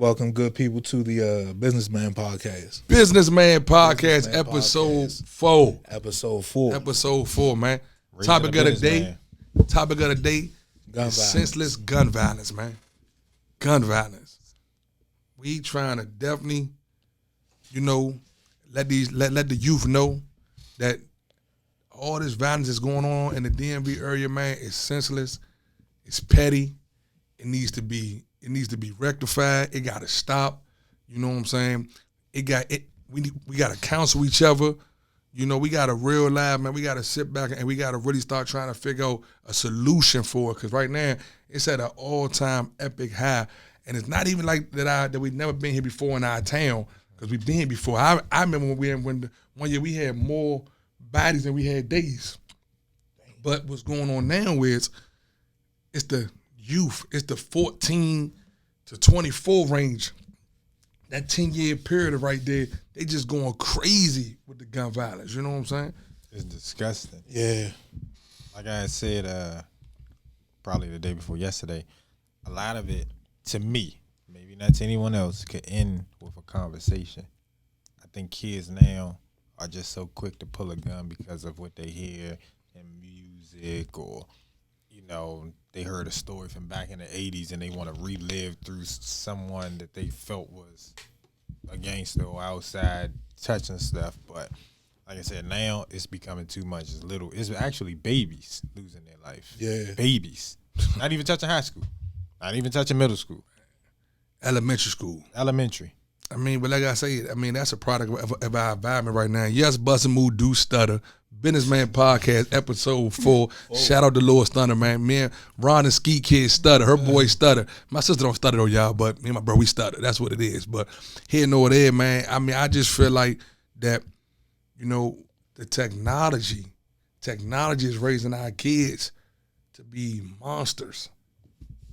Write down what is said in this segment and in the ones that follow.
Welcome, good people, to the Businessman Podcast. Businessman Podcast, Businessman episode Podcast. 4. Episode 4. Episode 4, man. Raising Topic the of the business, day. man. Topic of the day Gun is violence. senseless gun violence, man. Gun violence. We trying to definitely, let the youth know that all this violence that's going on in the DMV area, man, is senseless. It's petty. It needs to be rectified. It got to stop. You know what I'm saying? We got to counsel each other. We got to realize, man, we got to sit back and we got to really start trying to figure out a solution for it. Because right now, it's at an all-time epic high. And it's not even like that we've never been here before in our town, because we've been here before. I remember when one year we had more bodies than we had days. But what's going on now is it's the youth. It's the 14 to 24 range. That 10-year period right there, they just going crazy with the gun violence. You know what I'm saying? It's disgusting. Yeah. Like I had said probably the day before yesterday, a lot of it, to me, maybe not to anyone else, could end with a conversation. I think kids now are just so quick to pull a gun because of what they hear in music, or, they heard a story from back in the 80s and they want to relive through someone that they felt was a gangster or outside touching stuff. But like I said, now it's becoming too much. It's actually babies losing their life. Yeah. Babies. Not even touching high school. Not even touching middle school. Elementary school. Elementary. But like I say, that's a product of our environment right now. Yes, BustaMove do stutter. Businessman Podcast, episode 4. Shout out to Lord Stunner, man. Me and Ron and Ski Kid stutter. Her boy stutter. My sister don't stutter though, y'all, but me and my bro, we stutter. That's what it is. But here nor there, man, I just feel like that, the technology is raising our kids to be monsters.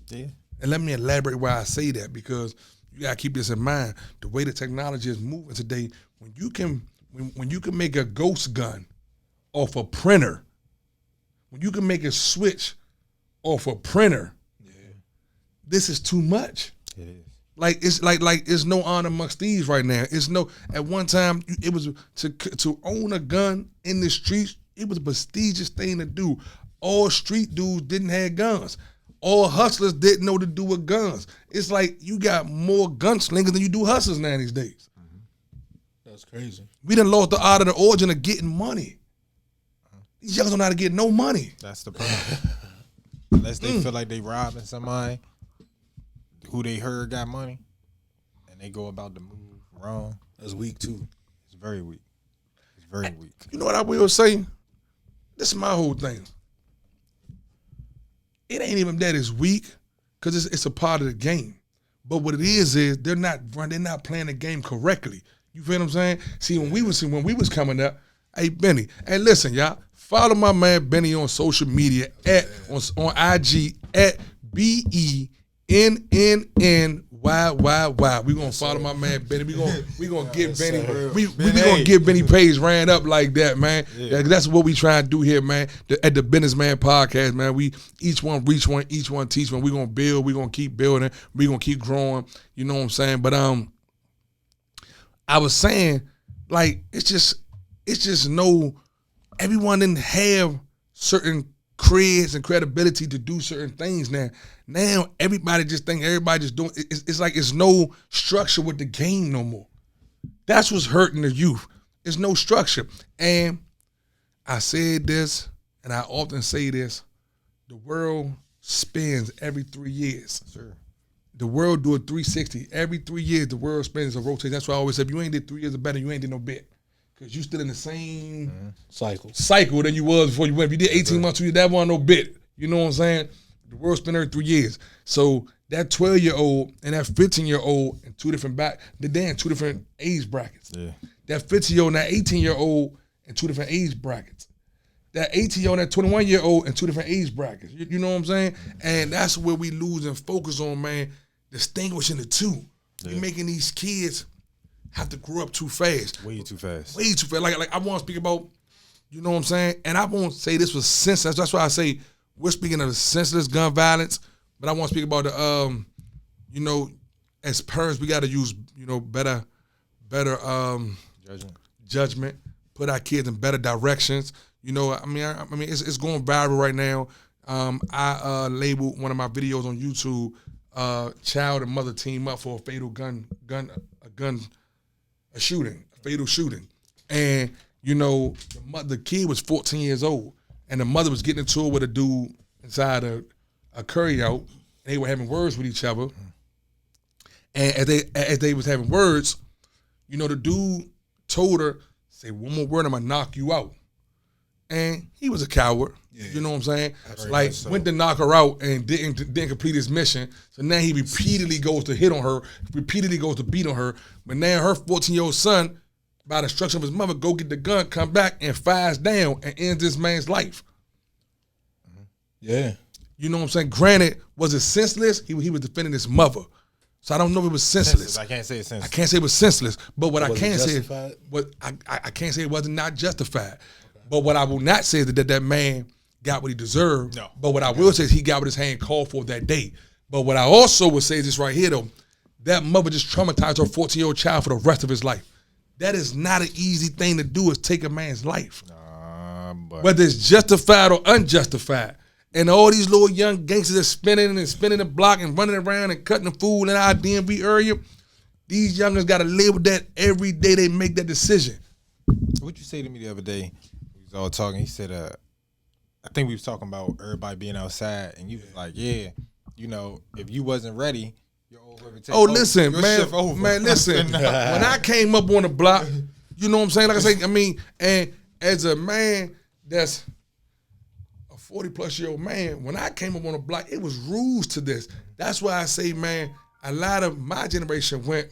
Yeah. And let me elaborate why I say that, because you gotta keep this in mind. The way the technology is moving today, when you can make a ghost gun off a printer, when you can make a switch off a printer, this is too much. It is. Like it's no honor amongst thieves right now. It's no. At one time, it was to own a gun in the streets. It was a prestigious thing to do. All street dudes didn't have guns. All hustlers didn't know to do with guns. It's like you got more gunslingers than you do hustlers now these days. That's crazy. We done lost the art of the origin of getting money. These youngsters don't know how to get no money. That's the problem. Unless they feel like they robbing somebody who they heard got money, and they go about the move wrong. That's weak, too. It's very weak. It's very weak. You know what I will say? This is my whole thing. It ain't even that it's weak, because it's a part of the game. But what it is they're not playing the game correctly. You feel what I'm saying? See, when we was coming up, hey Benny, hey listen, y'all, follow my man Benny on social media on IG at BENNNYYY. We gonna follow my man Benny. We gonna get Benny. We gonna get Benny page ran up like that, man. Yeah. That's what we try to do here, man. At the Businessman Podcast, man. We each one reach one, each one teach one. We gonna build. We gonna keep building. We gonna keep growing. You know what I'm saying? But I was saying, like, it's just no. Everyone didn't have certain creds and credibility to do certain things now. Now everybody just think everybody just doing. It's like it's no structure with the game no more. That's what's hurting the youth. There's no structure. And I said this, and I often say this: the world spins every 3 years. Sure. The world do a 360 every 3 years. The world spins a rotation. That's why I always say, if you ain't did 3 years or better, you ain't did no bit. Because you still in the same cycle than you was before you went. If you did 18 months, that wasn't no bit. You know what I'm saying? The world spin every 3 years. So that 12-year-old and that 15-year-old in two different they're in two different age brackets. Yeah. That 15-year-old and that 18-year-old in two different age brackets. That 18-year-old and that 21-year-old in two different age brackets. You know what I'm saying? And that's where we lose and focus on, man, distinguishing the two. Yeah. You're making these kids have to grow up too fast. Way too fast. Way too fast. Like I want to speak about, you know what I'm saying? And I won't say this was senseless. That's why I say we're speaking of the senseless gun violence, but I want to speak about the, as parents, we got to use, better judgment, put our kids in better directions. It's going viral right now. I labeled one of my videos on YouTube, child and mother team up for a fatal fatal shooting. And, the kid was 14 years old, and the mother was getting into it with a dude inside a curry out, and they were having words with each other. And as they was having words, the dude told her, say one more word, I'm gonna knock you out. And he was a coward. Yeah. You know what I'm saying? Like, went to knock her out and didn't complete his mission. So now he repeatedly goes to hit on her, repeatedly goes to beat on her. But now her 14-year-old son, by the instruction of his mother, go get the gun, come back, and fires down and ends this man's life. Yeah. You know what I'm saying? Granted, was it senseless? He was defending his mother. So I don't know if it was senseless. I can't say it's senseless. I can't say it was senseless. But what was I can say, I can't say it wasn't not justified. Okay. But what I will not say is that man got what he deserved. No. But what I will say is he got what his hand called for that day. But what I also would say is this right here, though. That mother just traumatized her 14-year-old child for the rest of his life. That is not an easy thing to do, is take a man's life. Whether it's justified or unjustified. And all these little young gangsters are spinning the block and running around and cutting the food in our DMV area. These youngers got to live with that every day they make that decision. What you say to me the other day? We was all talking. He said, I think we was talking about everybody being outside, and you was like, yeah, if you wasn't ready, you're over. Listen, man, listen. When I came up on the block, you know what I'm saying? Like I say, and as a man that's 40-plus-year-old man, when I came up on the block, it was rules to this. That's why I say, man, a lot of my generation went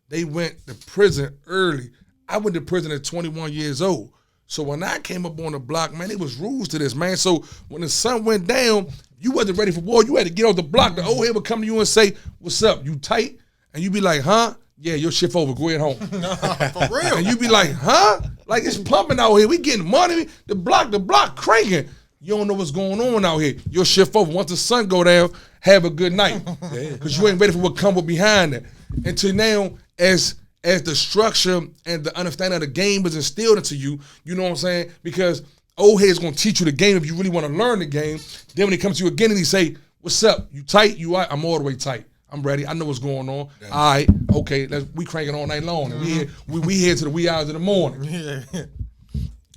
to prison early. I went to prison at 21 years old. So when I came up on the block, man, it was rules to this, man. So when the sun went down, you wasn't ready for war. You had to get off the block. The old head would come to you and say, what's up? You tight? And you be like, huh? Yeah, your shift over. Go ahead home. No, for real. And you be like, huh? Like, it's pumping out here. We getting money. The block cranking. You don't know what's going on out here. Your shift over. Once the sun go down, have a good night. Because you ain't ready for what comes behind that. Until now, as the structure and the understanding of the game was instilled into you, you know what I'm saying? Because old head's going to teach you the game if you really want to learn the game. Then when he comes to you again and he say, what's up? You tight? You all right? I'm all the way tight. I'm ready. I know what's going on. Yeah. All right. Okay. We cranking all night long. Mm-hmm. We here to the wee hours of the morning. Yeah.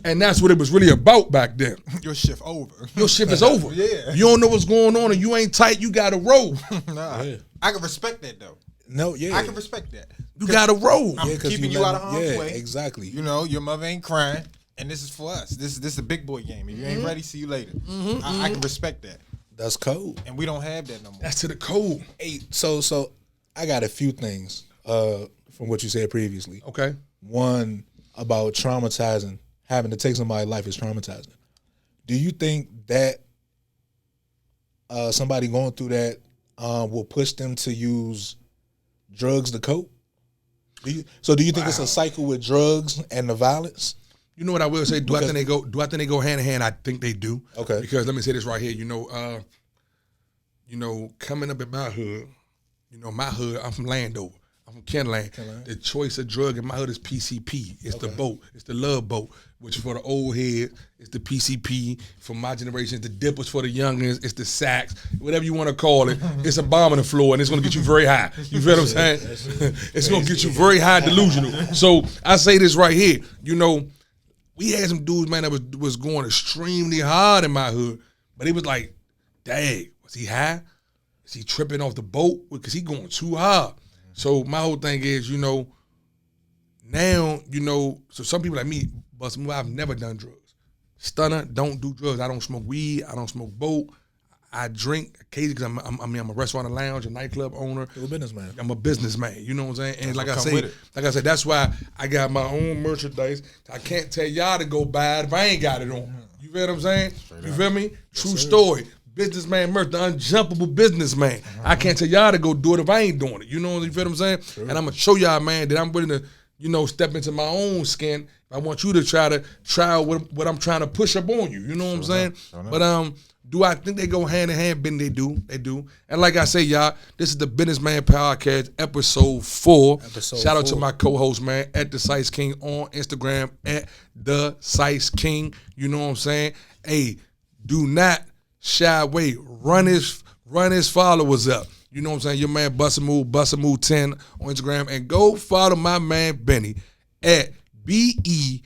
And that's what it was really about back then. Your shift over. Your shift is over. Yeah. You don't know what's going on and you ain't tight, you got to roll. Nah. Yeah. I can respect that, though. No, yeah. I can respect that. You got to roll. I'm keeping you out of harm's way. Exactly. Your mother ain't crying, and this is for us. This is a big boy game. If you ain't ready, see you later. Mm-hmm. I can respect that. That's cold. And we don't have that no more. That's to the code. Hey, so I got a few things from what you said previously. Okay. One, about traumatizing. Having to take somebody's life is traumatizing. Do you think that somebody going through that will push them to use drugs to cope? Do you think it's a cycle with drugs and the violence? You know what I will say? Do I think they go hand in hand? I think they do. Okay. Because let me say this right here. Coming up in my hood, my hood, I'm from Landover. I'm from Kenland. The choice of drug in my hood is PCP. It's the boat. It's the love boat, which for the old head, it's the PCP. For my generation, it's the dippers. For the youngins, it's the sacks. Whatever you want to call it, it's a bomb on the floor, and it's going to get you very high. You feel what I'm saying? It's going to get you very high delusional. So I say this right here. We had some dudes, man, that was going extremely hard in my hood, but it was like, dang, was he high? Is he tripping off the boat? Because he going too hard. So my whole thing is, now, so some people like me, BustaMove, I've never done drugs. Stunner, don't do drugs. I don't smoke weed. I don't smoke boat. I drink occasionally because I'm a restaurant and lounge, a nightclub owner. You're a businessman. I'm a businessman. You know what I'm saying? And like I said, that's why I got my own merchandise. I can't tell y'all to go buy it if I ain't got it on. You feel what I'm saying? You feel me? True story. Businessman merch, the unjumpable businessman. I can't tell y'all to go do it if I ain't doing it. You feel what I'm saying? True. And I'm gonna show y'all, man, that I'm willing to, step into my own skin. I want you to try what I'm trying to push up on you. You know what I'm saying? But Do I think they go hand in hand? Ben, they do. And like I say, y'all, this is the Businessman Podcast, episode 4. Shout out to my co-host, man, at the Sice King on Instagram, at the Sice King. You know what I'm saying? Hey, do not shy away. Run his followers up. You know what I'm saying? Your man BustaMove 10 on Instagram. And go follow my man Benny at BENNNYYY.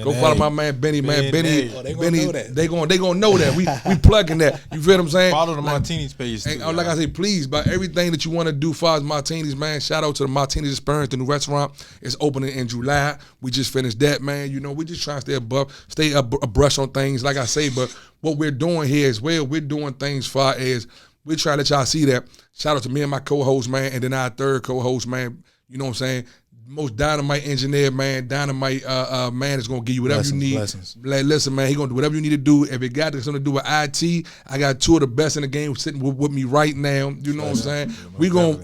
Go follow my man Benny, man. Benny, Oh, they gonna Benny, know that. they gonna know that. We plugging that. You feel what I'm saying? Follow the Martinis page too. And, like I say, please, by everything that you want to do for us, Martinis, man. Shout out to the Martinis Experience, the new restaurant. It's opening in July. We just finished that, man. You know, we just trying to stay abreast on things, like I say. But what we're doing here as well, we're doing things far as we're trying to let y'all see that. Shout out to me and my co-host, man, and then our third co-host, man. You know what I'm saying? Most dynamite engineer, man, dynamite man is gonna give you whatever you need. Like, listen, man, he gonna do whatever you need to do. If it got something to do with IT, I got 2 of the best in the game sitting with me right now. You know what I'm saying? We gonna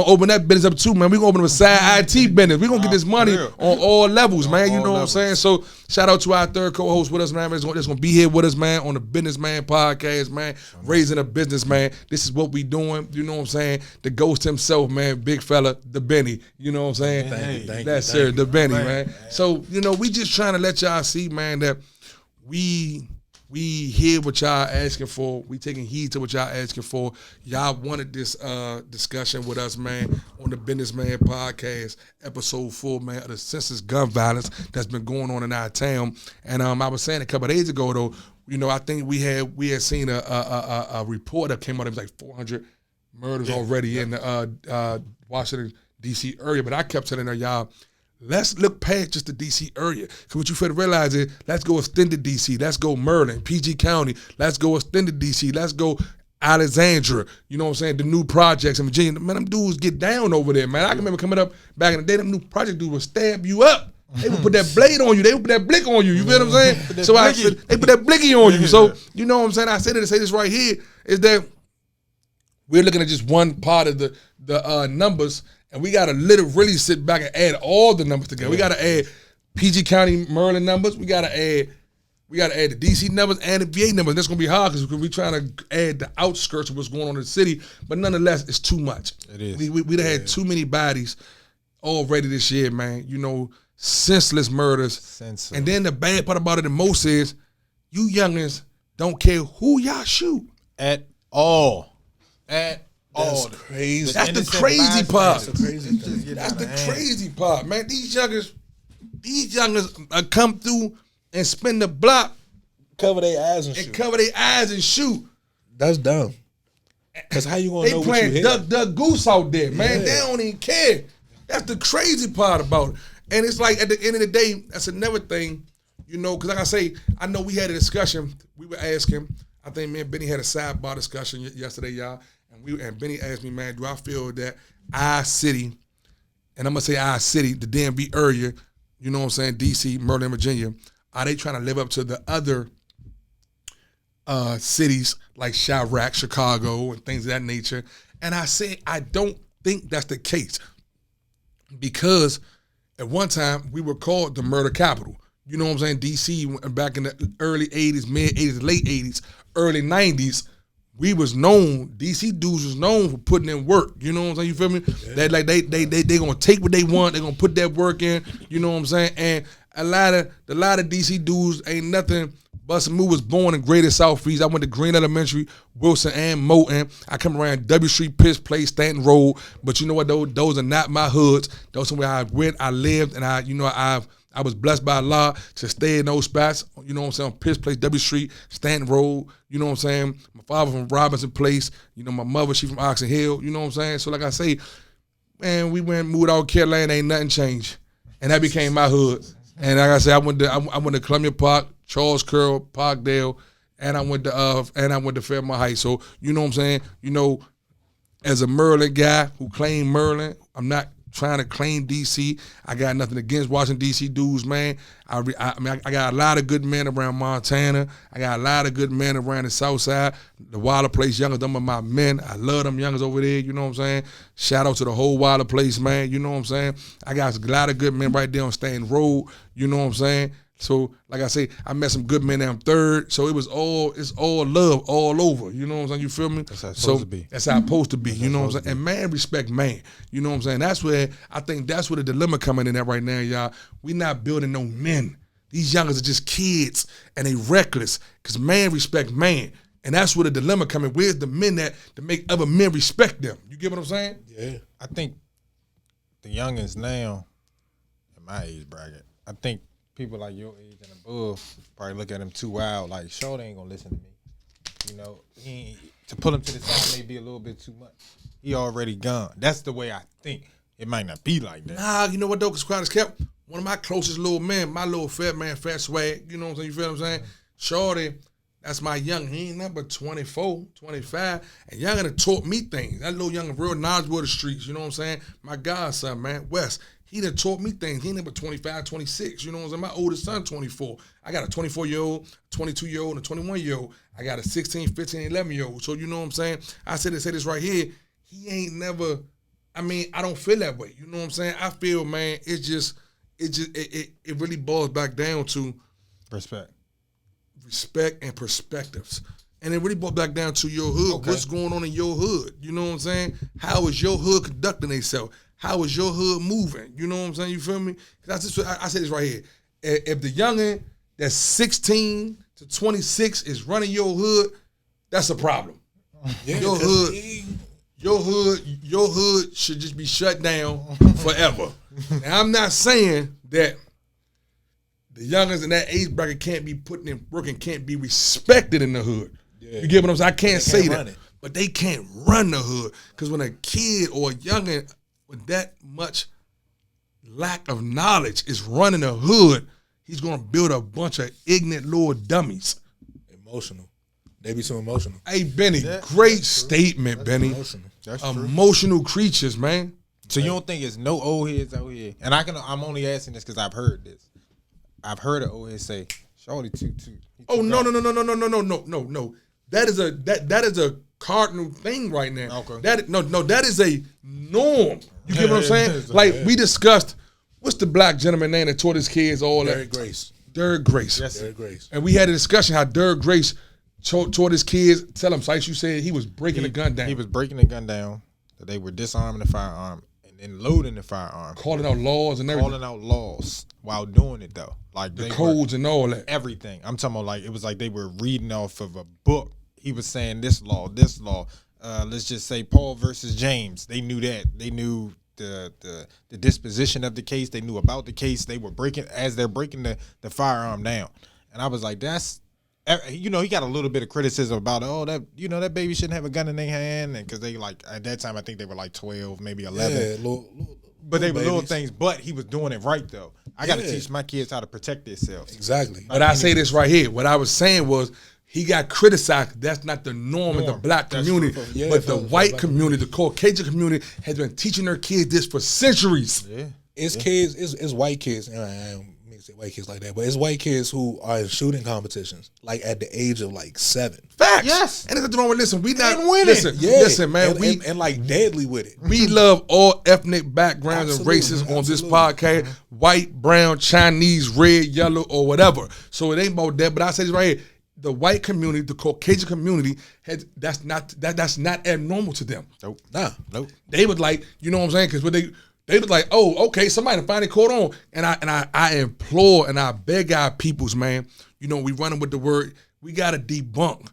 open that business up too, man. We gonna open up a side IT business. We gonna get this money on all levels, man. You know what I'm saying? So shout out to our third co-host with us, man. That's gonna be here with us, man, on the Businessman Podcast, man. Raising a business, man. This is what we doing. You know what I'm saying? The ghost himself, man, big fella, the Benny. You know what I'm saying? Thank That's you. sir, the Benny, man. So, you know, we just trying to let y'all see, man, that we hear what y'all asking for. We taking heed to what y'all asking for. Y'all wanted this discussion with us, man, on the Businessman Podcast, episode 4, man, of the senseless gun violence that's been going on in our town. And I was saying a couple of days ago, though, you know, I think we had seen a report that came out. It was like 400 murders already in the Washington, D.C. area, but I kept telling her, y'all, let's look past just the D.C. area. Because what you fail to realize is, let's go extended D.C., let's go Maryland, PG County, let's go extended D.C., let's go Alexandria, you know what I'm saying, the new projects in Virginia. Man, them dudes get down over there, man. I can remember coming up back in the day, them new project dudes would stab you up. They would put that blade on you. They would put that blick on you. You feel what I'm saying? So they put that blicky on you. So, you know what I'm saying? I said it to say this right here, is that we're looking at just one part of the numbers, and we got to really sit back and add all the numbers together. We got to add PG County, Maryland numbers. We got to add the DC numbers and the VA numbers. That's gonna be hard because we're trying to add the outskirts of what's going on in the city. But nonetheless, it's too much. It is. We done had too many bodies already this year, man. You know, senseless murders. And then the bad part about it the most is, you youngins don't care who y'all shoot at all. That's crazy. That's the crazy part. That's the crazy thing. That's the crazy part, man. These youngers come through and spin the block, Cover their eyes and shoot. That's dumb. Because how you gonna know what you They hit? playing Duck Goose out there, man. Yeah. They don't even care. That's the crazy part about it. And it's like, at the end of the day, that's another thing, you know, because like I say, I know we had a discussion. We were asking, I think me and Benny had a sidebar discussion yesterday, y'all. And Benny asked me, man, do I feel that our city, and I'm going to say our city, the DMV area, you know what I'm saying, D.C., Maryland, Virginia, are they trying to live up to the other cities like Chirac, Chicago, and things of that nature? And I say I don't think that's the case, because at one time we were called the murder capital. You know what I'm saying? D.C. back in the early 80s, mid-80s, late 80s, early 90s, we was known, DC dudes was known for putting in work. You know what I'm saying? You feel me? Yeah. They gonna take what they want, they gonna put that work in, you know what I'm saying? And a lot of DC dudes ain't nothing. BustaMove was born in Greater Southeast. I went to Green Elementary, Wilson, and Moulton. I come around W Street, Pitts Place, Stanton Road. But you know what, those are not my hoods. Those are where I went, I lived, and I was blessed by Allah to stay in those spots, you know what I'm saying, on Pitts Place, W Street, Stanton Road, you know what I'm saying? My father from Robinson Place, you know, my mother, she from Oxon Hill, you know what I'm saying? So like I say, man, we moved out Carolina, ain't nothing changed. And that became my hood. And like I said, I went to Columbia Park, Charles Curl, Parkdale, and I went to Fairmont Heights. So, you know what I'm saying? You know, as a Maryland guy who claimed Maryland, I'm not trying to claim DC. I got nothing against Washington DC dudes, man. I got a lot of good men around Montana. I got a lot of good men around the South Side. The Wilder Place youngers, them are my men. I love them youngers over there, you know what I'm saying? Shout out to the whole Wilder Place, man, you know what I'm saying? I got a lot of good men right there on Stanton Road, you know what I'm saying? So, like I say, I met some good men and I'm third. So it's all love all over. You know what I'm saying? You feel me? That's how it's supposed to be. That's how it's supposed to be. You know what I'm saying? And man respect man. You know what I'm saying? That's where I think that's where the dilemma coming in at right now, y'all. We not building no men. These youngers are just kids and they reckless because man respect man. And that's where the dilemma coming. Where's the men that to make other men respect them? You get what I'm saying? Yeah. I think the youngins now, in my age bracket, I think people like your age and above probably look at him too wild. Like, Shorty ain't gonna listen to me. You know, to pull him to the side may be a little bit too much. He already gone. That's the way I think. It might not be like that. Nah, you know what though? Because Crowder's kept one of my closest little men, my little fat man, fat swag. You know what I'm saying? You feel what I'm saying? Shorty, that's my young. He ain't nothing but 24, 25, and young done taught me things. That little young, real knowledgeable of the streets. You know what I'm saying? My godson, man, Wes. He done taught me things. He ain't nothing but 25, 26. You know what I'm saying? My oldest son, 24. I got a 24-year-old, 22-year-old, and a 21-year-old. I got a 16, 15, 11-year-old. So you know what I'm saying? I say this right here. He ain't never. I mean, I don't feel that way. You know what I'm saying? I feel, man, it really boils back down to respect and perspectives. And it really boils back down to your hood. Okay. What's going on in your hood? You know what I'm saying? How is your hood conducting themselves? How is your hood moving? You know what I'm saying? You feel me? That's just, I say this right here. If the youngin that's 16 to 26 is running your hood, that's a problem. Yeah, your hood should just be shut down forever. Now, I'm not saying that the youngins in that age bracket can't be putting in work and can't be respected in the hood. Yeah. You get what I'm saying? I can't say that. But they can't run the hood. Because when a kid or a youngin with that much lack of knowledge is running the hood, he's going to build a bunch of ignorant little dummies. Emotional. They be so emotional. Hey, Benny, great statement, Benny. Emotional. That's emotional creatures, man. So you don't think it's no old heads out here? And I'm only asking this because I've heard this. I've heard an old head say, "Shorty too." Oh no. That is a cardinal thing right now. Okay. That is a norm. You get what I'm saying? Like we discussed, what's the black gentleman name that taught his kids all that? Derek Grace. Yes, Derek Grace. And we had a discussion how Derek Grace taught his kids. Tell him, Sice, you said he was breaking the gun down. He was breaking the gun down. That they were disarming the firearm and then loading the firearm. Calling out laws and everything. Calling out laws while doing it though. Like the codes and all that. Everything. I'm talking about like it was like they were reading off of a book. He was saying this law. Let's just say Paul versus James. They knew that. They knew the disposition of the case. They knew about the case. They were breaking the firearm down. And I was like, that's, you know, he got a little bit of criticism about, that baby shouldn't have a gun in their hand. And because they like, at that time, I think they were like 12, maybe 11. Yeah, but they were little things, but he was doing it right though. I got to teach my kids how to protect themselves. Exactly. But I say this right here. What I was saying was, he got criticized. That's not the norm in the black community. But the white community, the Caucasian community, has been teaching their kids this for centuries. Yeah. It's kids, it's white kids. And I don't mean to say white kids like that, but it's white kids who are in shooting competitions, like at the age of like 7. Facts. Yes. And there's nothing wrong with listen. We not winning. Listen, man. And like deadly with it. We love all ethnic backgrounds and races on this podcast. White, brown, Chinese, red, yellow, or whatever. So it ain't about that. But I say this right here. The white community, the Caucasian community, that's not abnormal to them. Nope. Nope. They would like, you know what I'm saying? Because they was like, oh, okay, somebody finally caught on. And I implore and I beg our peoples, man. You know, we running with the word. We gotta debunk.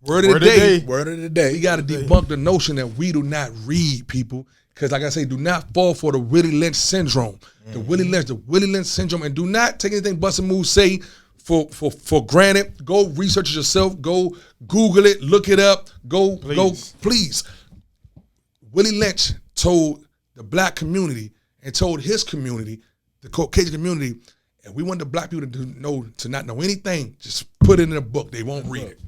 Word of the day. Word of the day. We gotta debunk the notion that we do not read, people. Because like I say, do not fall for the Willie Lynch syndrome. The Willie Lynch syndrome, and do not take anything BustaMove say for granted. Go research it yourself. Go Google it. Look it up. Please. Willie Lynch told the black community and told his community, the Caucasian community, and we want the black people to not know anything. Just put it in a book. They won't read it.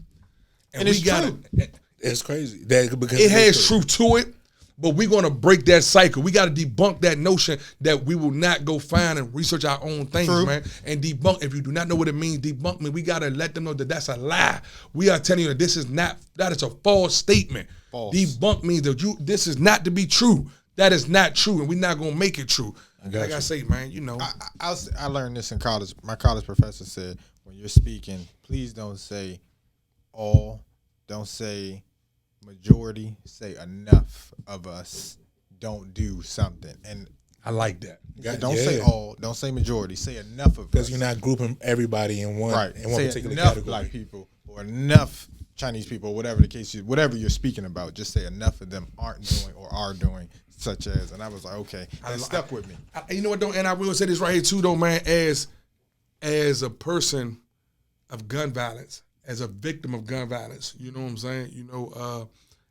And we got it. It's crazy. Because it has truth to it. But we're going to break that cycle. We got to debunk that notion that we will not go find and research our own things, man. And debunk, if you do not know what it means, debunk me. We got to let them know that that's a lie. We are telling you that that is a false statement. False. Debunk means that this is not to be true. That is not true, and we're not going to make it true. Like I say, man, you know. I learned this in college. My college professor said, when you're speaking, please don't say all, don't say majority, say enough of us don't do something. And I like that. Don't say all, don't say majority, say enough of us. Because you're not grouping everybody in one, in one say particular enough category. Black people or enough Chinese people, or whatever the case is, whatever you're speaking about, just say enough of them aren't doing or are doing such as. And I was like, okay, that stuck with me. You know what, though, and I will say this right here too, though, man, as a person of gun violence, as a victim of gun violence, you know what I'm saying? You know,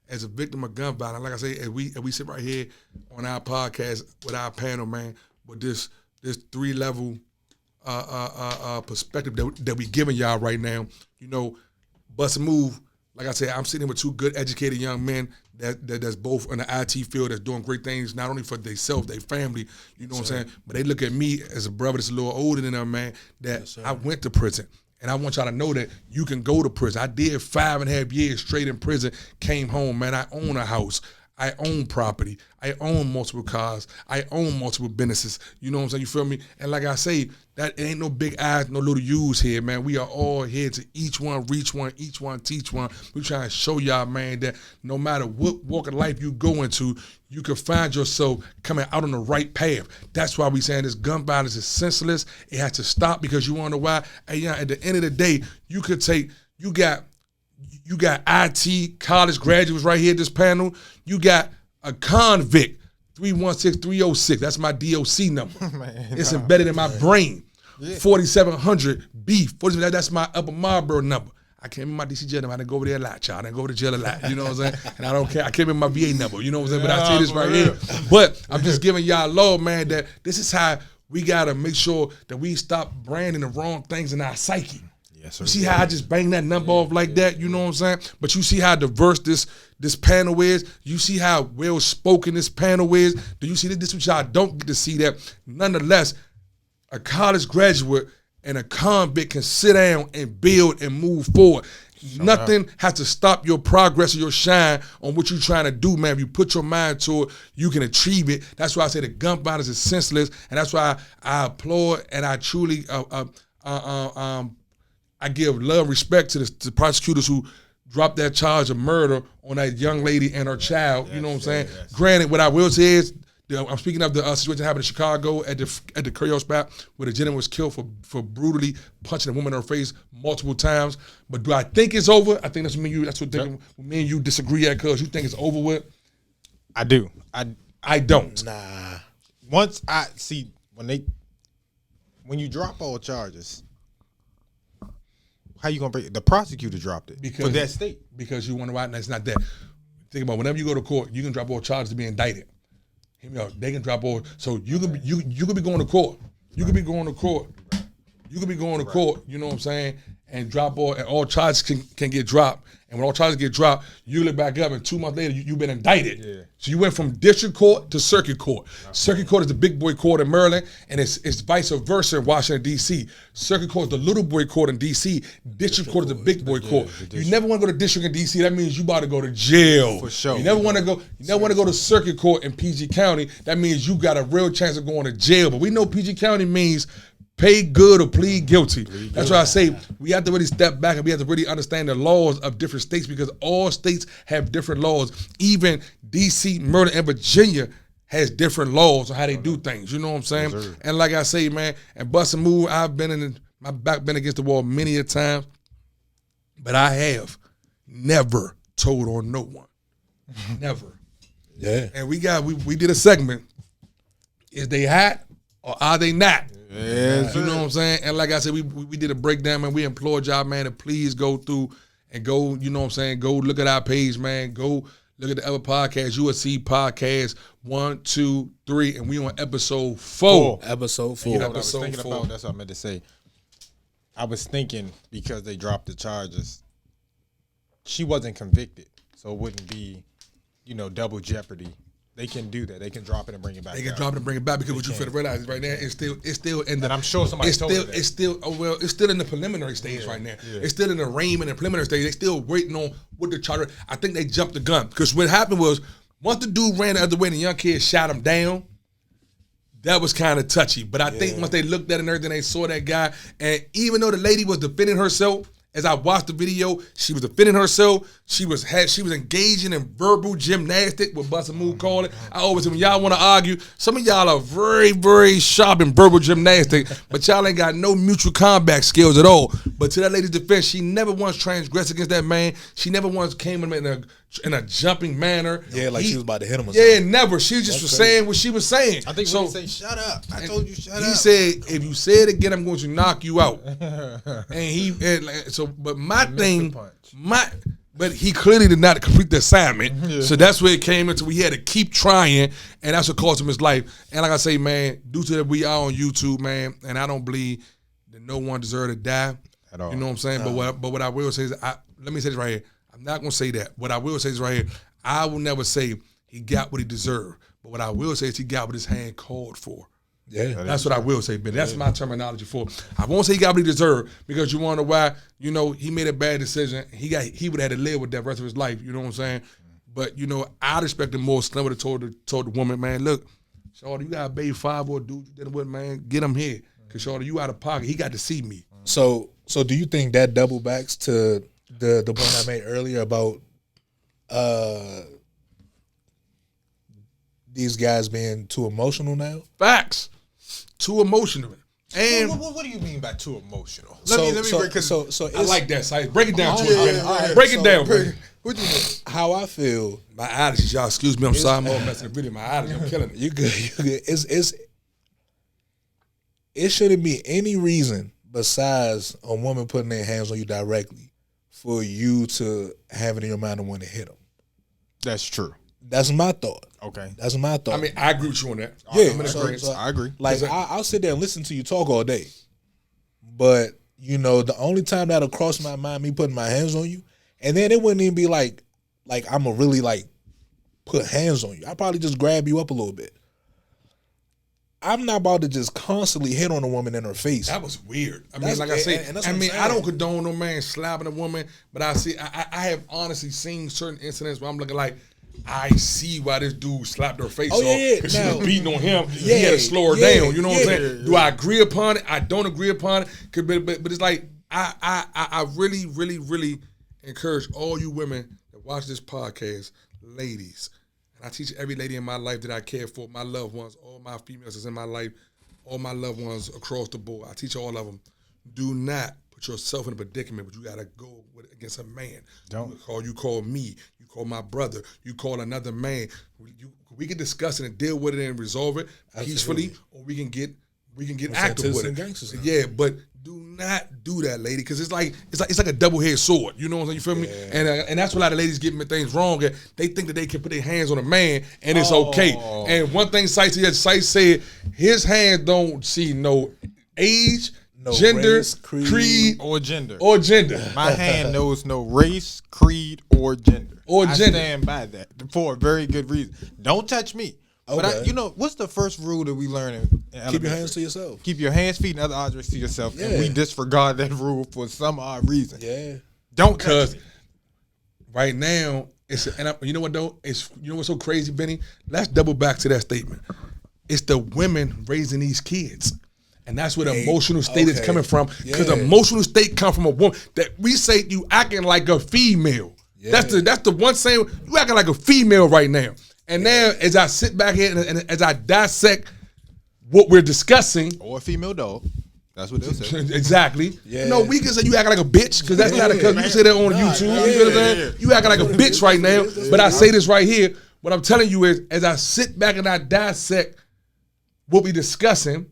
as a victim of gun violence, like I say, as we sit right here on our podcast with our panel, man, with this 3-level perspective that we giving y'all right now, you know, BustaMove, like I said, I'm sitting with 2 good educated young men that's both in the IT field that's doing great things, not only for themselves, their family, you know what I'm saying, but they look at me as a brother that's a little older than them, man, that I went to prison. And I want y'all to know that you can go to prison. I did 5.5 years straight in prison, came home, man. I own a house. I own property. I own multiple cars. I own multiple businesses. You know what I'm saying? You feel me? And like I say, that it ain't no big eyes, no little U's here, man. We are all here to each one reach one, each one teach one. We trying to show y'all, man, that no matter what walk of life you go into, you can find yourself coming out on the right path. That's why we saying this gun violence is senseless. It has to stop, because you wanna know why? Hey, yeah, at the end of the day, you got IT college graduates right here at this panel. You got a convict, 316-306. That's my DOC number. Man, it's embedded in my brain. 4700 B. That's my Upper Marlboro number. I came in my DC jail number. I didn't go over there a lot, child. I didn't go to jail a lot. You know what I'm saying? And I don't care. I came in my VA number. You know what I'm saying? But I say this right here. But I'm just giving y'all love, man, that this is how we got to make sure that we stop branding the wrong things in our psyche. Yes, sir. You see how I just bang that number off like that? You know what I'm saying? But you see how diverse this panel is? You see how well-spoken this panel is? Do you see that? This which y'all don't get to see that. Nonetheless, a college graduate and a convict can sit down and build and move forward. Nothing has to stop your progress or your shine on what you're trying to do, man. If you put your mind to it, you can achieve it. That's why I say the gun violence is senseless, and that's why I applaud and I truly I give love, respect to the prosecutors who dropped that charge of murder on that young lady and her child. You know what I'm saying? Granted, what I will say is, I'm speaking of the situation that happened in Chicago at the Creole spot where the gentleman was killed for brutally punching a woman in her face multiple times. But do I think it's over? I think that's me and you disagree at, because you think it's over with. I do. I don't. Nah. Once I see when you drop all charges, how you gonna break it? The prosecutor dropped it for that state. Because you wonder why it's not that. Think about whenever you go to court, you can drop all charges to be indicted. Hear me out. They can drop all. So you could be going to court. You could be going to court. You could be going to court. You know what I'm saying? And drop all charges can get dropped. And when all charges get dropped, you look back up, and 2 months later, you've been indicted. Yeah. So you went from district court to circuit court. Circuit court is the big boy court in Maryland, and it's vice versa in Washington, D.C. Circuit court is the little boy court in D.C. District court is the big boy court. You never want to go to district in D.C. That means you about to go to jail. For sure. You never want to go to circuit court in PG County. That means you got a real chance of going to jail. But we know PG County means pay good or plead guilty. That's why I say we have to really step back and we have to really understand the laws of different states, because all states have different laws. Even D.C., Maryland, and Virginia has different laws on how they do things. You know what I'm saying? Yes, and like I say, man, and BustaMove, I've been my back been against the wall many a time, but I have never told on no one. Never. Yeah. And we did a segment. Is they hot or are they not? Yes, you know what I'm saying? And like I said, we did a breakdown, man. We implored y'all, man, to please go through and go, you know what I'm saying, go look at our page, man. Go look at the other podcasts, USC Podcast 1, 2, 3, and we on episode 4. Episode 4. You know what I was thinking about? That's what I meant to say. I was thinking, because they dropped the charges, she wasn't convicted, so it wouldn't be, double jeopardy. They can do that. They can drop it and bring it back. They can drop it and bring it back, because what you feel to realize right now, it's still in the. And I'm sure somebody told her that. It's still in the preliminary stage right now. Yeah. It's still in the arraignment and preliminary stage. They still waiting on what the charter. I think they jumped the gun, because what happened was, once the dude ran the other way and the young kid shot him down, that was kind of touchy. But I think once they looked at it and everything, they saw that guy. And even though the lady was defending herself, as I watched the video, she was defending herself. She was engaging in verbal gymnastic, what BustaMove called it. I always say, when y'all want to argue, some of y'all are very, very sharp in verbal gymnastic, but y'all ain't got no mutual combat skills at all. But to that lady's defense, she never once transgressed against that man. She never once came in a jumping manner. Yeah, like she was about to hit him or something. Yeah, never. She just was saying what she was saying. I think when he say, shut up. I told you shut up. He said, if you say it again, I'm going to knock you out. But my thing, but he clearly did not complete the assignment. Yeah. So that's where it came into. We had to keep trying, and that's what cost him his life. And like I say, man, due to that we are on YouTube, man, and I don't believe that no one deserves to die. At all. You know what I'm saying? But what I will say is, let me say this right here. I'm not going to say that. What I will say is right here, I will never say he got what he deserved. But what I will say is he got what his hand called for. Yeah, that's what I will say, Ben. That's my terminology for it. I won't say he got what he deserved, because you wonder why, he made a bad decision. He would have had to live with that rest of his life, you know what I'm saying? But, I'd expect him more. Slim would have told the woman, man, look, Shawty, you got a baby 5 or a dude you dealing with, man, get him here. Because Shawty, you out of pocket. He got to see me. So do you think that double backs to the point I made earlier about these guys being too emotional now? Facts. Too emotional. And what do you mean by too emotional? Let me break it. So I like that, Sice. Break it down to us. Break it down, man. What you mean? How I feel. My allergies, y'all. Excuse me. I'm sorry. I'm all messing the video. My allergies. I'm killing it. You good. It shouldn't be any reason besides a woman putting their hands on you directly for you to have it in your mind to want to hit them. That's true. That's my thought. Okay. That's my thought. I mean, I agree with you on that. Yeah. So I agree. Like, I'll sit there and listen to you talk all day. But, the only time that'll cross my mind, me putting my hands on you, and then it wouldn't even be like I'm going to really, put hands on you. I'll probably just grab you up a little bit. I'm not about to just constantly hit on a woman in her face. That was weird. I mean, like I say, I don't condone no man slapping a woman, but I have honestly seen certain incidents where I'm looking like, I see why this dude slapped her face off, because she was beating on him. He had to slow her down. You know what I'm saying? Do I agree upon it? I don't agree upon it. But it's like, I really, really, really encourage all you women that watch this podcast, ladies. I teach every lady in my life that I care for, my loved ones, all my females that's in my life, all my loved ones across the board. I teach all of them. Do not put yourself in a predicament, but you got to go against a man. Don't. You call me. You call my brother. You call another man. We can discuss it and deal with it and resolve it peacefully, or we can get active with it. Yeah, but do not do that, lady, because it's like a double-edged sword. You know what I'm saying? You feel me? And that's why a lot of ladies get things wrong. They think that they can put their hands on a man and it's okay. And one thing Sice said, his hands don't see no age, no gender, race, creed, or gender. My hand knows no race, creed, or gender. I stand by that for a very good reason. Don't touch me. Okay. But what's the first rule that we learn in keep your hands to yourself. Keep your hands, feet, and other objects to yourself. Yeah. And we disregard that rule for some odd reason. Yeah. Don't touch me. Right now, you know what though? What's so crazy, Benny? Let's double back to that statement. It's the women raising these kids. And that's where the emotional state is coming from. Because the emotional state comes from a woman that we say you acting like a female. Yeah. That's the one saying, you acting like a female right now. And now, as I sit back here and as I dissect what we're discussing, or a female dog, that's what they'll say. Exactly. Yeah. No, we can say you acting like a bitch, because that's not a because you say that on YouTube. You know what I'm saying? You acting like a bitch right now. But I say this right here. What I'm telling you is, as I sit back and I dissect what we're discussing,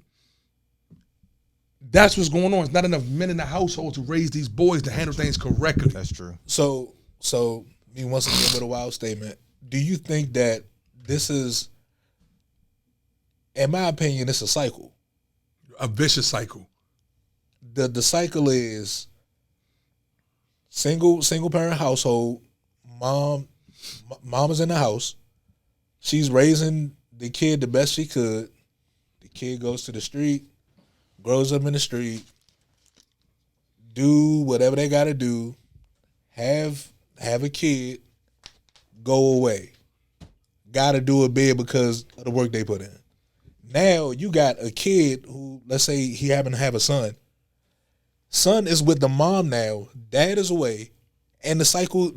that's what's going on. It's not enough men in the household to raise these boys to handle things correctly. That's true. So once again, with a wild statement, do you think that this is, in my opinion, it's a cycle? A vicious cycle. The cycle is single parent household. Mom is in the house. She's raising the kid the best she could. The kid goes to the street, grows up in the street, do whatever they got to do, have a kid, go away. Got to do it big because of the work they put in. Now you got a kid who, let's say he happen to have a son. Son is with the mom now. Dad is away, and the cycle,